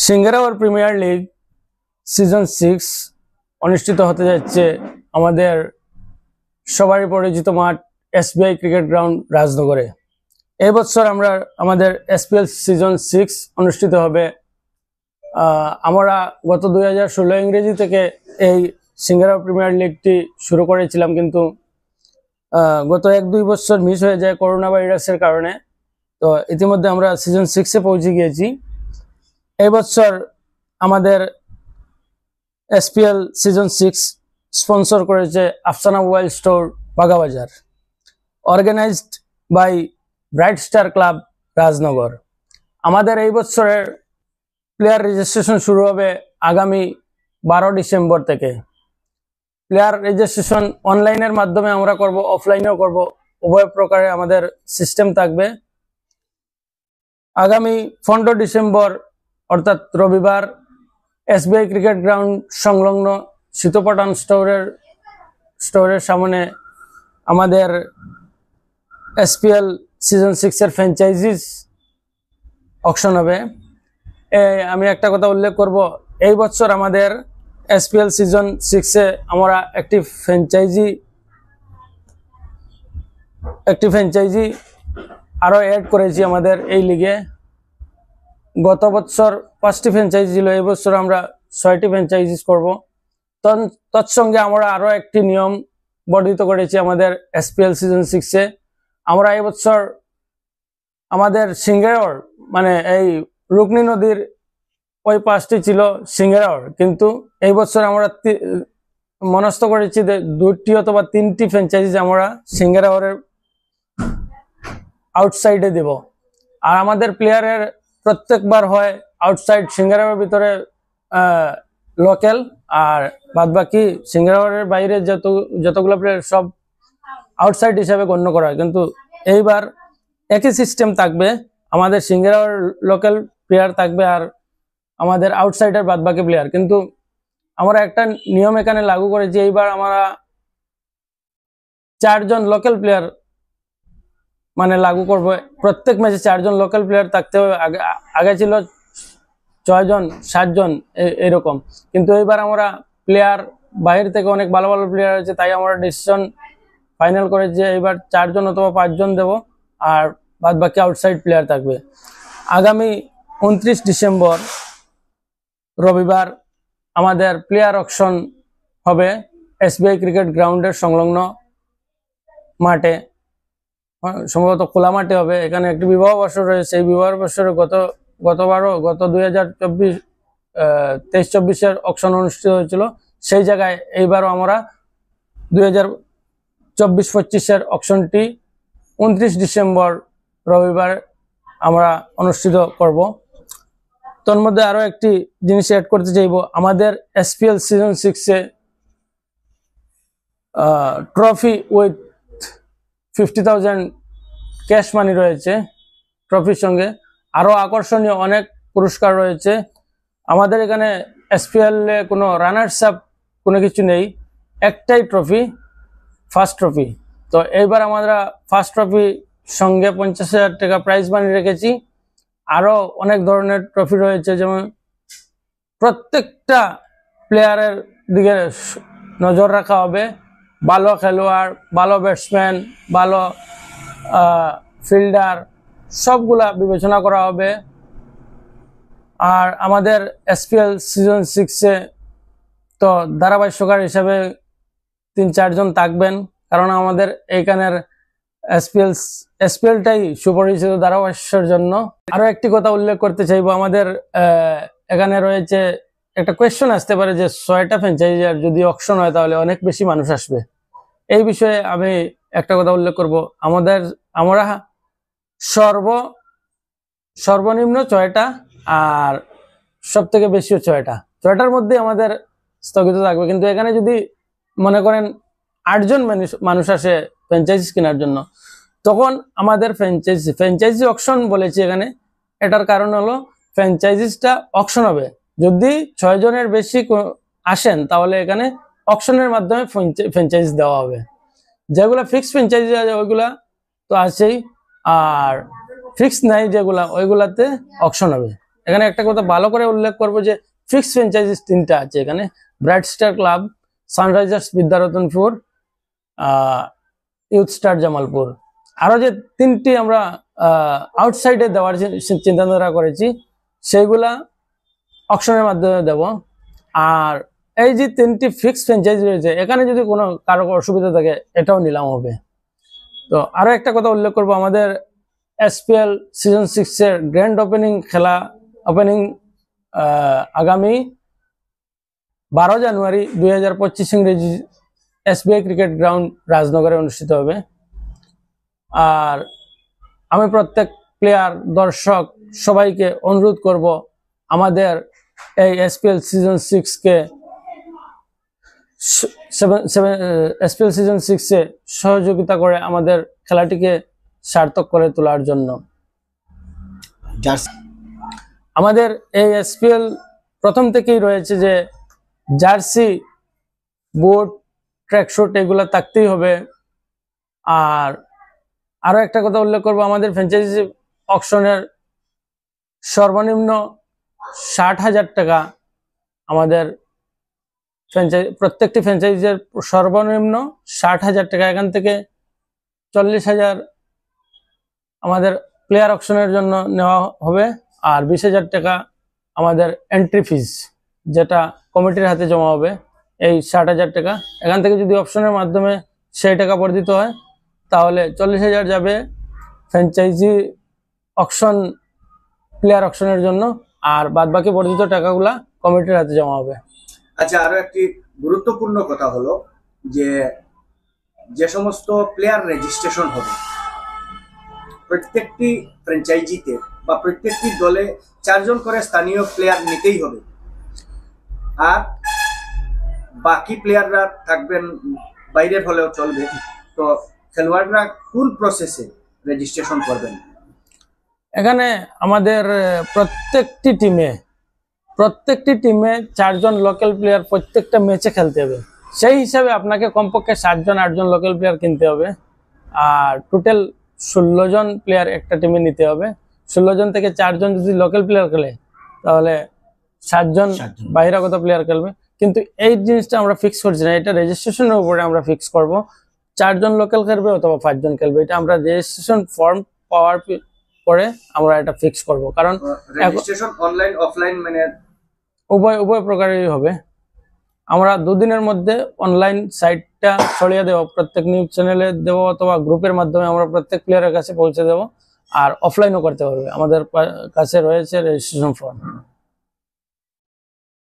সিঙ্গারাওয়ার premier league season 6 অনুষ্ঠিত হতে যাচ্ছে আমাদের সবারই পরিচিত মাঠ এসবিআই ক্রিকেট গ্রাউন্ড রাজনগরে। এই বছর আমরা আমাদের এসপিএল সিজন 6 অনুষ্ঠিত হবে। আমরা গত 2016 ইংরেজি থেকে এই সিঙ্গারা প্রিমিয়ার লিগটি শুরু করেছিলাম, কিন্তু গত 1-2 বছর মিস হয়ে যায় করোনা ভাইরাসের কারণে। তো ইতিমধ্যে আমরা সিজন 6-এ পৌঁছে গিয়েছি। এই বছর আমাদের এসপিএল সিজন 6 স্পন্সর করেছে Afsana mobile store Bagabazar, organised by bright star club Rajnagar. আমাদের এই বছরের প্লেয়ার রেজিস্ট্রেশন শুরু হবে আগামী 12 ডিসেম্বর থেকে। প্লেয়ার রেজিস্ট্রেশন অনলাইনের মাধ্যমে আমরা করব, অফলাইনেও করব, উভয় প্রকারে আমাদের সিস্টেম থাকবে। আগামী 15 ডিসেম্বর অর্থাৎ রবিবার এসবিআই ক্রিকেট গ্রাউন্ড সংলগ্ন শীতপাটান স্টোরের সামনে আমাদের এসপিএল সিজন 6-এর ফ্র্যাঞ্চাইজিস অকশন হবে। আমি একটা কথা উল্লেখ করব, এই বছর আমাদের এসপিএল সিজন 6-এ আমরা একটি ফ্র্যাঞ্চাইজি আরো অ্যাড করেছি আমাদের এই লিগে। গত বছর 5টি ফ্র্যাঞ্চাইজি ছিল, এই বছর আমরা 6টি ফ্র্যাঞ্চাইজিস করব। তৎসঙ্গে আমরা আরো একটি নিয়ম বর্ধিত করেছি আমাদের এসপিএল সিজন 6-এ। আমরা এই বছর আমাদের সিঙ্গারাওর মানে এই রুকনি নদীর ওই 5টি ছিল সিঙ্গারাওর, কিন্তু এই বছর আমরা মনস্থ করেছি যে 2টি অথবা 3টি ফ্র্যাঞ্চাইজি আমরা সিঙ্গারাওয়ারের আউটসাইডে দেব। আর আমাদের প্লেয়ারের প্রত্যেকবার হয় আউটসাইড সিঙ্গারাওয়ারের ভিতরে লোকাল, আর বাদবাকি সিঙ্গারাওয়ারের বাইরে যতগুলো প্লেয়ার সব আউটসাইড হিসাবে গণ্য করা হয়। কিন্তু এইবার একই সিস্টেম থাকবে, আমাদের সিঙ্গারাওয়ার লোকাল প্লেয়ার থাকবে আর আমাদের আউটসাইডার বাদবাকি প্লেয়ার। কিন্তু আমরা একটা নিয়ম এখানে লাগু করেছি, এইবার আমরা 4 জন লোকাল প্লেয়ার মানে লাগু করব। প্রত্যেক ম্যাচে 4 জন লোকাল প্লেয়ার থাকতে হবে। আগে ছিল 6 জন 7 জন এরকম, কিন্তু এইবার আমরা প্লেয়ার বাইরে থেকে অনেক ভালো ভালো প্লেয়ার আছে, তাই আমরা ডিসিশন ফাইনাল করেছি যে এইবার 4 জন অথবা 5 জন দেব, আর বাদ বাকি আউটসাইড প্লেয়ার থাকবে। আগামী 29 ডিসেম্বর রবিবার আমাদের প্লেয়ার অকশন হবে এসবিআই ক্রিকেট গ্রাউন্ডের সংলগ্ন মাঠে, সম্ভবত খোলা মাঠে হবে। এখানে একটি বিবাহ বর্ষ রয়েছে। এই বিবাহ বর্ষের গত 2023-24-এর অকশন অনুষ্ঠিত হয়েছিল, সেই জায়গায় এইবারও আমরা 2024-25-এর অকশনটি 29 ডিসেম্বর রবিবার আমরা অনুষ্ঠিত করব। তোর মধ্যে আরো একটি জিনিস অ্যাড করতে চাইব, আমাদের এসপিএল সিজন 6-এ ট্রফি উইথ 50,000 ক্যাশ মানি রয়েছে। ট্রফির সঙ্গে আরো আকর্ষণীয় অনেক পুরস্কার রয়েছে। আমাদের এখানে এসপিএল এ কোনো রানার্স আপ কোনো কিছু নেই, একটাই ট্রফি, ফার্স্ট ট্রফি। তো এইবার আমরা ফার্স্ট ট্রফি সঙ্গে 50,000 টাকা প্রাইজ মানি রেখেছি। আরো অনেক ধরনের ট্রফি রয়েছে, যেমন প্রত্যেকটা প্লেয়ারের দিকে নজর রাখা হবে। ভালো খেলোয়াড়, ভালো ব্যাটসম্যান, ভালো ফিল্ডার সবগুলা বিবেচনা করা হবে। আর আমাদের এসপিএল সিজন 6-এ তো ধারাভাষ্যকার হিসাবে 3-4 জন থাকবেন, কারণ আমাদের এইখানের এসপিএলটাই সুপরিচিত ধারাভাষ্যের জন্য। আরো একটি কথা উল্লেখ করতে চাইবো, আমাদের এখানে রয়েছে একটা কোয়েশ্চন আসতে পারে যে 6টা ফ্র্যাঞ্চাইজি আর যদি অকশন হয় তাহলে অনেক বেশি মানুষ আসবে। এই বিষয়ে আমি একটা কথা উল্লেখ করব, আমরা সর্বনিম্ন 6টা আর সব থেকে বেশিও 6টার মধ্যে আমাদের স্থগিত থাকবে। কিন্তু এখানে যদি মনে করেন 8 জন মানুষ আসে ফ্র্যাঞ্চাইজি কেনার জন্য, তখন আমাদের ফ্র্যাঞ্চাইজি অকশন বলেছি এখানে। এটার কারণ হলো ফ্র্যাঞ্চাইজিসটা অকশন হবে, যদি 6 জনের বেশি আসেন তাহলে এখানে অকশনের মাধ্যমে ফ্র্যাঞ্চাইজি দেওয়া হবে। যেগুলা ফিক্স ফ্র্যাঞ্চাইজি আছে ওইগুলা তো আছেই, আর ফিক্স নাই যেগুলা ওইগুলাতে অকশন হবে। এখানে একটা কথা ভালো করে উল্লেখ করবো যে ফিক্স ফ্র্যাঞ্চাইজিস 3টা আছে এখানে, bright star club, Sunrisers Vidyaratanpur, youth star Jamalpur. আরো যে 3টি আমরা আউটসাইডে দেওয়ার চিন্তাধারা করেছি সেগুলা অকশনের মাধ্যমে দেব। আর এই যে 3টি ফিক্সড ফ্র্যাঞ্চাইজি রয়েছে এখানে যদি কোনো কারো অসুবিধা থাকে এটাও নিলাম হবে। তো আরো একটা কথা উল্লেখ করবো, আমাদের এসপিএল সিজন 6 এর গ্র্যান্ড ওপেনিং আগামী 12 জানুয়ারি 2025 ইংরেজি এসবিআই ক্রিকেট গ্রাউন্ড রাজনগরে অনুষ্ঠিত হবে। আর আমি প্রত্যেক প্লেয়ার, দর্শক সবাইকে অনুরোধ করব আমাদের এই এসপিএল সিজন 6 এ সহযোগিতা করে আমাদের খেলাটিকে সার্থক করে তোলার জন্য। আমাদের এই এসপিএল প্রথম থেকেই রয়েছে যে জার্সি, বুট, ট্র্যাকশুট এগুলো থাকতেই হবে। আর আরো একটা কথা উল্লেখ করবো, আমাদের ফ্র্যাঞ্চাইজি অকশনের সর্বনিম্ন 60,000 টাকা, আমাদের প্রত্যেকটি ফ্র্যাঞ্চাইজির সর্বনিম্ন 60,000 টাকা। এখান থেকে 40,000 আমাদের প্লেয়ার অকশনের জন্য নেওয়া হবে, আর 20,000 টাকা আমাদের এন্ট্রি ফিজ যেটা কমিটির হাতে জমা হবে। এই 60,000 টাকা এখান থেকে যদি অপশনের মাধ্যমে সেই টাকা বর্ধিত হয় তাহলে 40,000 যাবে ফ্র্যাঞ্চাইজি অকশন, প্লেয়ার অকশনের জন্য, আর বাদবাকি বর্ধিত টাকাগুলা কমিটির হাতে জমা হবে। আচ্ছা, আরো একটি গুরুত্বপূর্ণ কথা হলো যে সমস্ত প্লেয়ার রেজিস্ট্রেশন হবে প্রত্যেকটি ফ্র্যাঞ্চাইজিতে বা প্রত্যেকটি দলে 4 জন করে স্থানীয় প্লেয়ার নিতেই হবে, আর বাকি প্লেয়াররা থাকবেন বাইরের হলেও চলবে। তো খেলোয়াড়রা কোন প্রসেসে রেজিস্ট্রেশন করবেন? এখানে আমাদের প্রত্যেকটি টিমে 4 জন লোকাল প্লেয়ার প্রত্যেকটা ম্যাচে খেলতে হবে। সেই হিসাবে আপনাকে কমপক্ষে 7 জন 8 জন লোকাল প্লেয়ার কিনতে হবে, আর টোটাল 16 জন প্লেয়ার একটা টিমে নিতে হবে। 16 জন থেকে 4 জন যদি লোকাল প্লেয়ার খেলে তাহলে 7 জন বহিরাগত প্লেয়ার খেলবে। কিন্তু এই জিনিসটা আমরা ফিক্স করছি না, এটা রেজিস্ট্রেশনের উপরে আমরা ফিক্স করব। 4 জন লোকাল খেলবে অথবা 5 জন খেলবে, এটা আমরা রেজিস্ট্রেশন ফর্ম পাওয়ার পরে আমরা এটা ফিক্স করব। কারণ রেজিস্ট্রেশন অনলাইন অফলাইন মানে উভয় প্রকারেরই হবে। আমরা 2 দিনের মধ্যে অনলাইন সাইটটা ছড়িয়ে দেব, প্রত্যেক নিউজ চ্যানেলে দেব অথবা গ্রুপের মাধ্যমে আমরা প্রত্যেক প্লেয়ারের কাছে পৌঁছে দেব। আর অফলাইনও করতে পারবে, আমাদের কাছে রয়েছে রেজিস্ট্রেশন ফর্ম।